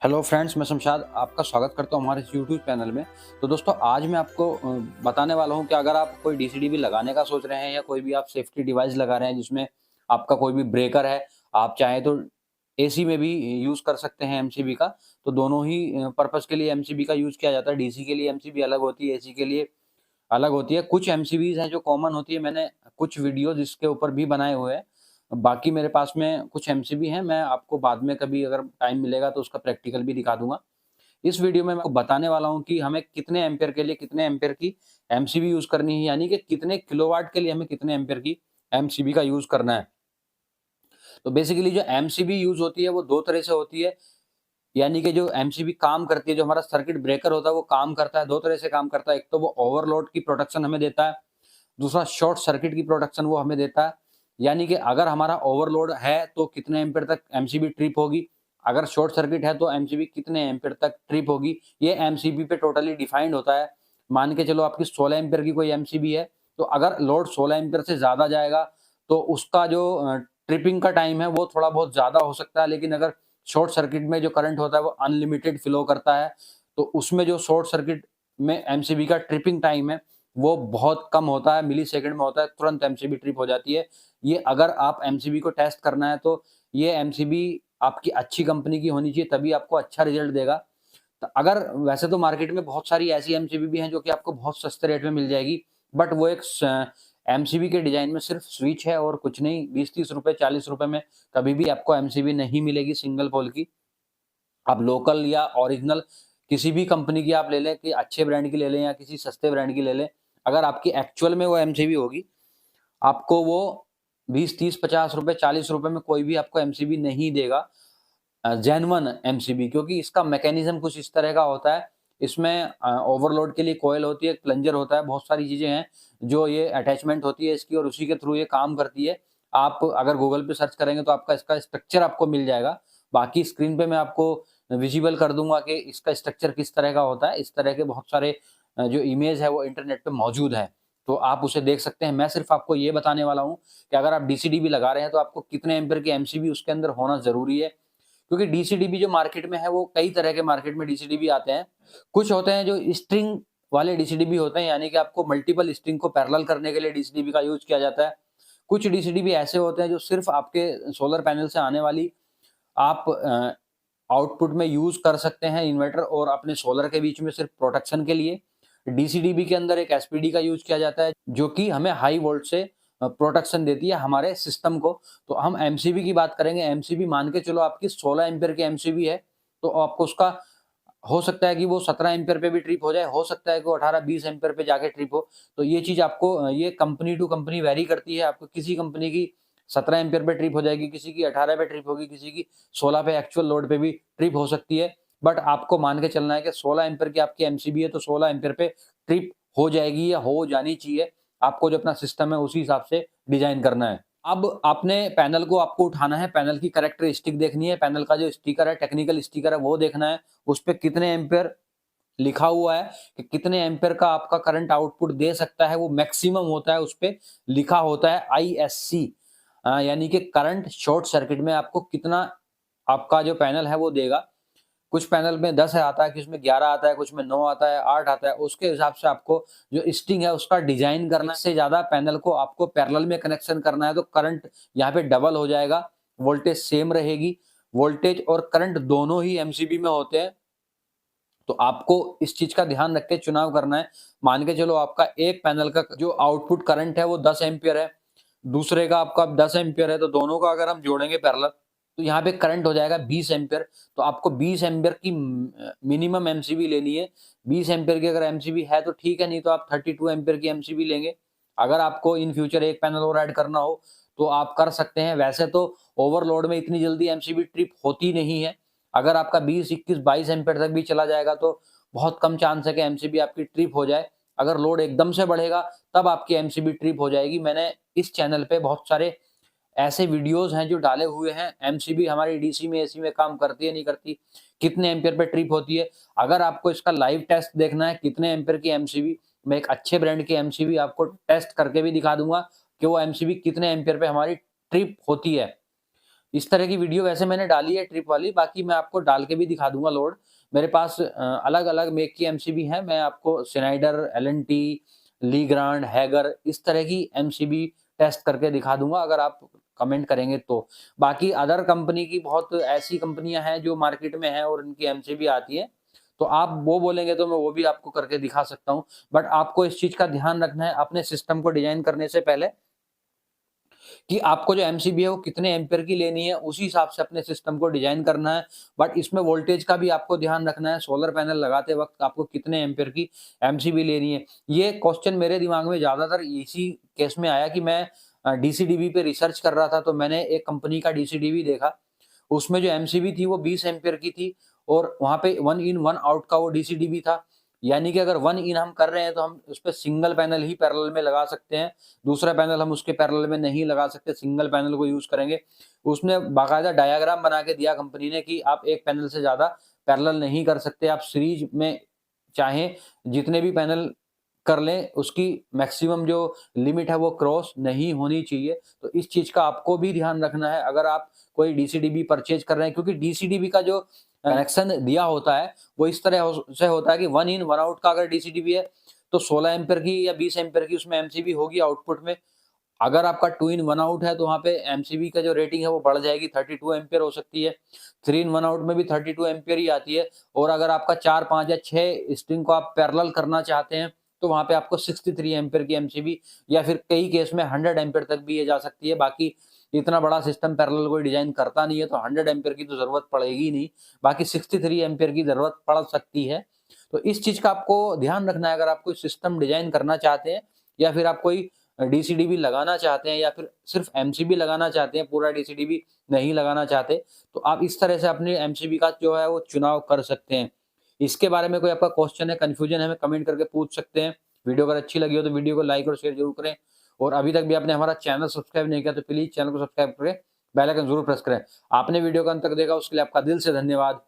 Hello friends, मैं शमशाद आपका स्वागत करता हूँ हमारे इस यूट्यूब चैनल में। तो दोस्तों, आज मैं आपको बताने वाला हूँ कि अगर आप कोई डीसीडीबी लगाने का सोच रहे हैं या कोई भी आप सेफ्टी डिवाइस लगा रहे हैं जिसमें आपका कोई भी ब्रेकर है, आप चाहें तो एसी में भी यूज़ कर सकते हैं एमसीबी का। तो दोनों ही पर्पज़ के लिए एमसीबी का यूज़ किया जाता है। डीसी के लिए एमसीबी अलग होती है, एसी के लिए अलग होती है। कुछ एमसीबीज़ हैं जो कॉमन होती है, मैंने कुछ वीडियोज़ इसके ऊपर भी बनाए हुए हैं। बाकी मेरे पास में कुछ एमसीबी हैं, मैं आपको बाद में कभी अगर टाइम मिलेगा तो उसका प्रैक्टिकल भी दिखा दूँगा। इस वीडियो में मैं आपको बताने वाला हूँ कि हमें कितने एम्पीयर के लिए कितने एम्पीयर की एमसीबी यूज़ करनी है, यानी कि कितने किलोवाट के लिए हमें कितने एम्पीयर की एमसीबी का यूज़ करना है। तो बेसिकली जो एमसीबी यूज़ होती है वो 2 तरह से होती है, यानी कि जो एमसीबी काम करती है, जो हमारा सर्किट ब्रेकर होता है वो काम करता है, 2 तरह से काम करता है। एक तो वो ओवरलोड की प्रोटेक्शन हमें देता है, दूसरा शॉर्ट सर्किट की प्रोटेक्शन वो हमें देता है। यानी कि अगर हमारा ओवरलोड है तो कितने एम्पीयर तक एमसीबी ट्रिप होगी, अगर शॉर्ट सर्किट है तो एमसीबी कितने एम्पीयर तक ट्रिप होगी, ये एमसीबी पे टोटली डिफाइंड होता है। मान के चलो आपकी 16 एम्पीयर की कोई एमसीबी है, तो अगर लोड 16 एम्पीयर से ज़्यादा जाएगा तो उसका जो ट्रिपिंग का टाइम है वो थोड़ा बहुत ज़्यादा हो सकता है। लेकिन अगर शॉर्ट सर्किट में जो करंट होता है वो अनलिमिटेड फ्लो करता है, तो उसमें जो शॉर्ट सर्किट में एमसीबी का ट्रिपिंग टाइम है वो बहुत कम होता है, मिलीसेकंड में होता है, तुरंत एमसीबी ट्रिप हो जाती है। ये अगर आप एमसीबी को टेस्ट करना है तो ये एमसीबी आपकी अच्छी कंपनी की होनी चाहिए, तभी आपको अच्छा रिजल्ट देगा। तो अगर वैसे तो मार्केट में बहुत सारी ऐसी एमसीबी भी हैं जो कि आपको बहुत सस्ते रेट में मिल जाएगी, बट वो एक एमसीबी के डिजाइन में सिर्फ स्विच है और कुछ नहीं। 20-30 रुपए 40 रुपए में कभी भी आपको एमसीबी नहीं मिलेगी सिंगल पोल की। आप लोकल या ओरिजिनल किसी भी कंपनी की आप ले लें, कि अच्छे ब्रांड की ले लें या किसी सस्ते ब्रांड की ले लें, अगर आपकी एक्चुअल में वो एमसीबी होगी, आपको वो 20, 30, 50 रुपए, 40 रुपए में कोई भी आपको एमसीबी नहीं देगा, जेन्युइन एमसीबी, क्योंकि इसका मैकेनिज्म कुछ इस तरह का होता है। इसमें ओवरलोड के लिए कॉइल होती है, प्लंजर होता है, बहुत सारी चीज़ें हैं जो ये अटैचमेंट होती है इसकी और उसी के थ्रू ये काम करती है। आप अगर गूगल पे सर्च करेंगे तो आपका इसका स्ट्रक्चर आपको मिल जाएगा। बाकी स्क्रीन पे मैं आपको विज़िबल कर दूँगा कि इसका स्ट्रक्चर किस तरह का होता है। इस तरह के बहुत सारे जो इमेज है वो इंटरनेट पे मौजूद है, तो आप उसे देख सकते हैं। मैं सिर्फ़ आपको ये बताने वाला हूँ कि अगर आप डीसी-डीबी लगा रहे हैं तो आपको कितने एम्पीयर की एमसीबी उसके अंदर होना ज़रूरी है। क्योंकि डीसी-डीबी जो मार्केट में है वो कई तरह के मार्केट में डीसी-डीबी आते हैं। कुछ होते हैं जो स्ट्रिंग वाले डीसी-डीबी होते हैं, यानी कि आपको मल्टीपल स्ट्रिंग को पैरेलल करने के लिए डीसी-डीबी का यूज़ किया जाता है। कुछ डीसी-डीबी ऐसे होते हैं जो सिर्फ़ आपके सोलर पैनल से आने वाली आप आउटपुट में यूज़ कर सकते हैं इन्वर्टर और अपने सोलर के बीच में सिर्फ़ प्रोटेक्शन के लिए। डीसी-डीबी के अंदर एक एसपीडी का यूज़ किया जाता है, जो कि हमें हाई वोल्ट से प्रोटेक्शन देती है हमारे सिस्टम को। तो हम एमसीबी की बात करेंगे, एमसीबी मान के चलो आपकी 16 एम्पीयर की एमसीबी है, तो आपको उसका हो सकता है कि वो 17 एम्पीयर पे भी ट्रिप हो जाए, हो सकता है कि वो 18-20 एम्पीयर पे जाके ट्रिप हो। तो ये चीज़ आपको ये कंपनी टू कंपनी वैरी करती है। आपको किसी कंपनी की 17 एम्पीयर पे ट्रिप हो जाएगी, किसी की 18 पे ट्रिप होगी, किसी की 16 पे एक्चुअल लोड पे भी ट्रिप हो सकती है। बट आपको मान के चलना है कि 16 एम्पीयर की आपकी एमसीबी है तो 16 एम्पीयर पे ट्रिप हो जाएगी या हो जानी चाहिए। आपको जो अपना सिस्टम है उसी हिसाब से डिज़ाइन करना है। अब आपने पैनल को आपको उठाना है, पैनल की कैरेक्टरिस्टिक देखनी है, पैनल का जो स्टिकर है, टेक्निकल स्टिकर है वो देखना है। उसपे कितने एम्पीयर लिखा हुआ है, कि कितने एम्पीयर का आपका करंट आउटपुट दे सकता है, वो मैक्सिमम होता है, उसपे लिखा होता है आईएससी, यानी कि करंट शॉर्ट सर्किट में आपको कितना आपका जो पैनल है वो देगा। कुछ पैनल में 10 आता है, कुछ में 11 आता है, कुछ में 9 आता है, 8 आता है। उसके हिसाब से आपको जो स्टिंग है उसका डिज़ाइन करना है। इससे ज़्यादा पैनल को आपको पैरेलल में कनेक्शन करना है तो करंट यहाँ पे डबल हो जाएगा, वोल्टेज सेम रहेगी। वोल्टेज और करंट दोनों ही एमसीबी में होते हैं, तो आपको इस चीज़ का ध्यान रख के चुनाव करना है। मान के चलो आपका एक पैनल का जो आउटपुट करंट है वो 10 एम्पीयर है, दूसरे का आपका 10 एम्पीयर है, तो दोनों का अगर हम जोड़ेंगे पैरेलल तो यहाँ पे करंट हो जाएगा 20 एम्पीयर। तो आपको 20 एम्पीयर की मिनिमम एमसीबी लेनी है। 20 एम्पीयर की अगर एमसीबी है तो ठीक है, नहीं तो आप 32 एम्पीयर की एमसीबी लेंगे। अगर आपको इन फ्यूचर एक पैनल और ऐड करना हो तो आप कर सकते हैं। वैसे तो ओवरलोड में इतनी जल्दी एमसीबी ट्रिप होती नहीं है। अगर आपका 20, 21, 22 एम्पीयर तक भी चला जाएगा तो बहुत कम चांस है कि एमसीबी आपकी ट्रिप हो जाए। अगर लोड एकदम से बढ़ेगा तब आपकी एमसीबी ट्रिप हो जाएगी। मैंने इस चैनल पे बहुत सारे ऐसे वीडियोज़ हैं जो डाले हुए हैं, एमसीबी हमारी डीसी में, एसी में काम करती है, नहीं करती, कितने एम्पीयर पे ट्रिप होती है। अगर आपको इसका लाइव टेस्ट देखना है कितने एम्पीयर की एमसीबी, मैं एक अच्छे ब्रांड की एमसीबी आपको टेस्ट करके भी दिखा दूँगा कि वो एमसीबी कितने एम्पीयर पे हमारी ट्रिप होती है। इस तरह की वीडियो वैसे मैंने डाली है ट्रिप वाली, बाकी मैं आपको डाल के भी दिखा दूंगा लोड। मेरे पास अलग अलग मेक की एमसीबी है, मैं आपको स्नाइडर, एलएनटी, ली ग्रांड, हैगर इस तरह की एमसीबी टेस्ट करके दिखा दूंगा अगर आप कमेंट करेंगे तो। बाकी अदर कंपनी की बहुत ऐसी कंपनियां हैं जो मार्केट में हैं और उनकी एमसीबी आती है, तो आप वो बोलेंगे तो मैं वो भी आपको करके दिखा सकता हूँ। बट आपको इस चीज का ध्यान रखना है अपने सिस्टम को डिजाइन करने से पहले कि आपको जो एमसीबी है वो कितने एम्पियर की लेनी है, उसी हिसाब से अपने सिस्टम को डिजाइन करना है। बट इसमें वोल्टेज का भी आपको ध्यान रखना है, सोलर पैनल लगाते वक्त आपको कितने एम्पियर की एमसीबी लेनी है। ये क्वेश्चन मेरे दिमाग में ज्यादातर इसी केस में आया कि मैं डीसीडीबी पे रिसर्च कर रहा था, तो मैंने एक कंपनी का डीसीडीबी देखा, उसमें जो एमसीबी थी वो 20 एम्पियर की थी और वहाँ पे 1 इन 1 आउट का वो डीसीडीबी था। यानी कि अगर 1 इन हम कर रहे हैं तो हम उस पे सिंगल पैनल ही पैरेलल में लगा सकते हैं, दूसरा पैनल हम उसके पैरेलल में नहीं लगा सकते, सिंगल पैनल को यूज करेंगे। उसने बाकायदा डायग्राम बना के दिया कंपनी ने कि आप एक पैनल से ज्यादा पैरेलल नहीं कर सकते, आप सीरीज में चाहें जितने भी पैनल कर लें, उसकी मैक्सिमम जो लिमिट है वो क्रॉस नहीं होनी चाहिए। तो इस चीज का आपको भी ध्यान रखना है अगर आप कोई डीसीडीबी परचेज कर रहे हैं, क्योंकि डीसीडीबी का जो कनेक्शन दिया होता है वो इस तरह से होता है कि 1 इन 1 आउट का अगर डीसीडीबी है तो 16 एम्पियर की या 20 एम्पियर की उसमें एमसीबी होगी आउटपुट में। अगर आपका 2 इन 1 आउट है तो वहाँ पे एमसीबी का जो रेटिंग है वो बढ़ जाएगी, 32 एम्पियर हो सकती है। 3 इन 1 आउट में भी 32 एम्पियर ही आती है। और अगर आपका 4, 5 या 6 स्ट्रिंग को आप पैरेलल करना चाहते हैं तो वहाँ पे आपको 63 एम्पियर की एमसीबी या फिर कई केस में 100 एम्पियर तक भी ये जा सकती है। बाकी इतना बड़ा सिस्टम पैरेलल कोई डिजाइन करता नहीं है तो 100 एम्पियर की तो जरूरत पड़ेगी नहीं, बाकी 63 एम्पियर की जरूरत पड़ सकती है। तो इस चीज का आपको ध्यान रखना है अगर आप कोई सिस्टम डिजाइन करना चाहते हैं या फिर आप कोई डीसीडीबी लगाना चाहते हैं या फिर सिर्फ एमसीबी लगाना चाहते हैं, पूरा डीसीडीबी नहीं लगाना चाहते, तो आप इस तरह से अपने एमसीबी का जो है वो चुनाव कर सकते हैं। इसके बारे में कोई आपका क्वेश्चन है, कंफ्यूजन है, हमें कमेंट करके पूछ सकते हैं। वीडियो अगर अच्छी लगी हो तो वीडियो को लाइक और शेयर जरूर करें, और अभी तक भी आपने हमारा चैनल सब्सक्राइब नहीं किया तो प्लीज चैनल को सब्सक्राइब करें, बेल आइकन जरूर प्रेस करें। आपने वीडियो का अंत तक देखा उसके लिए आपका दिल से धन्यवाद।